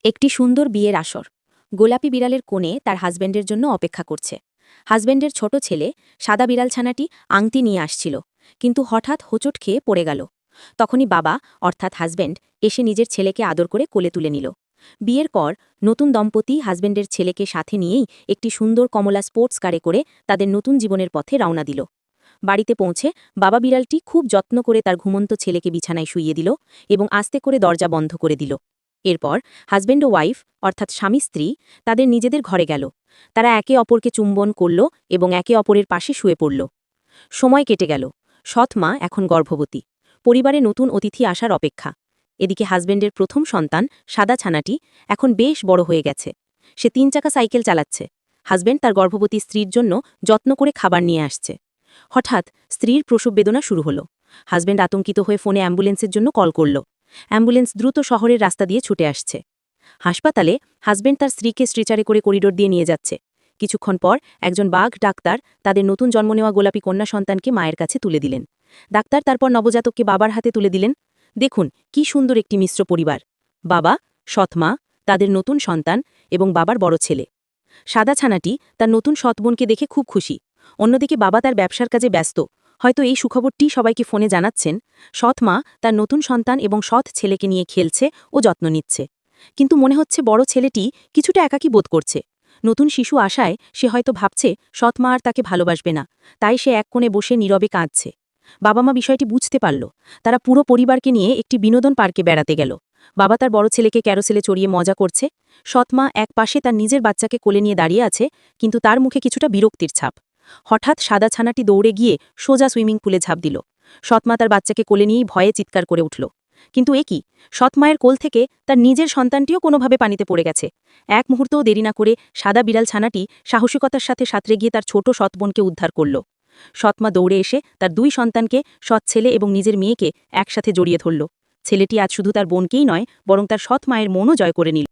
একটি সুন্দর বিয়ের আসর। গোলাপি বিড়ালের কোণে তার হাজব্যান্ডের জন্য অপেক্ষা করছে। হাজব্যান্ডের ছোট ছেলে সাদা বিড়াল ছানাটি আংটি নিয়ে আসছিল, কিন্তু হঠাৎ হোঁচট খেয়ে পড়ে গেল। তখনই বাবা অর্থাৎ হাজব্যান্ড এসে নিজের ছেলেকে আদর করে কোলে তুলে নিল। বিয়ের পর নতুন দম্পতি হাজব্যান্ডের ছেলেকে সাথে নিয়েই একটি সুন্দর কমলা স্পোর্টস কারে করে তাদের নতুন জীবনের পথে রওনা দিল। বাড়িতে পৌঁছে বাবা বিড়ালটি খুব যত্ন করে তার ঘুমন্ত ছেলেকে বিছানায় শুইয়ে দিল এবং আস্তে করে দরজা বন্ধ করে দিল। এরপর হাজব্যান্ড ও ওয়াইফ অর্থাৎ স্বামী স্ত্রী তাদের নিজেদের ঘরে গেল। তারা একে অপরকে চুম্বন করল এবং একে অপরের পাশে শুয়ে পড়ল। সময় কেটে গেল। সৎ মা এখন গর্ভবতী। পরিবারে নতুন অতিথি আসার অপেক্ষা। এদিকে হাজব্যান্ডের প্রথম সন্তান সাদা ছানাটি এখন বেশ বড় হয়ে গেছে। সে 3 চাকা সাইকেল চালাচ্ছে। হাজব্যান্ড তার গর্ভবতী স্ত্রীর জন্য যত্ন করে খাবার নিয়ে আসছে। হঠাৎ স্ত্রীর প্রসব বেদনা শুরু হলো। হাজব্যান্ড আতঙ্কিত হয়ে ফোনে অ্যাম্বুলেন্সের জন্য কল করল। অ্যাম্বুলেন্স দ্রুত শহরের রাস্তা দিয়ে ছুটে আসছে। হাসপাতালে হাজব্যান্ড তার স্ত্রীকে স্ট্রেচারে করে করিডোর দিয়ে নিয়ে যাচ্ছে। কিছুক্ষণ পর একজন বাঘ ডাক্তার তাদের নতুন জন্ম নেওয়া গোলাপি কন্যা সন্তানকে মায়ের কাছে তুলে দিলেন। ডাক্তার তারপর নবজাতককে বাবার হাতে তুলে দিলেন। দেখুন কি সুন্দর একটি মিশ্র পরিবার। বাবা, সৎমা, তাদের নতুন সন্তান এবং বাবার বড় ছেলে। সাদা ছানাটি তার নতুন সৎবোনকে দেখে খুব খুশি। অন্যদিকে বাবা তার ব্যবসার কাজে ব্যস্ত। হয়তো এই সুখবরটি সবাইকে ফোনে জানাচ্ছেন। সৎ মা তার নতুন সন্তান এবং সৎ ছেলেকে নিয়ে খেলছে ও যত্ন নিচ্ছে। কিন্তু মনে হচ্ছে বড় ছেলেটি কিছুটা একাকী বোধ করছে। নতুন শিশু আসায় সে হয়তো ভাবছে সৎ মা আর তাকে ভালোবাসবে না, তাই সে এক কোণে বসে নীরবে কাঁদছে। বাবা মা বিষয়টি বুঝতে পারল। তারা পুরো পরিবারকে নিয়ে একটি বিনোদন পার্কে বেড়াতে গেল। বাবা তার বড় ছেলেকে ক্যারোসেলে চড়িয়ে মজা করছে। সৎমা এক পাশে তার নিজের বাচ্চাকে কোলে নিয়ে দাঁড়িয়ে আছে, কিন্তু তার মুখে কিছুটা বিরক্তির ছাপ। হঠাৎ সাদা ছানাটি দৌড়ে গিয়ে সোজা সুইমিং পুলে ঝাঁপ দিল। সৎমা তার বাচ্চাকে কোলে নিয়েই ভয়ে চিৎকার করে উঠল। কিন্তু এ কি, সৎমায়ের কোল থেকে তার নিজের সন্তানটিও কোনোভাবে পানিতে পড়ে গেছে। এক মুহূর্তও দেরি না করে সাদা বিড়াল ছানাটি সাহসিকতার সাথে সাঁতরে গিয়ে তার ছোট সৎ বোনকে উদ্ধার করল। সৎমা দৌড়ে এসে তার 2 সন্তানকে, সৎ ছেলে এবং নিজের মেয়েকে একসাথে জড়িয়ে ধরল। ছেলেটি আজ শুধু তার বোনকেই নয়, বরং তার সৎ মায়ের মনও জয় করে নিল।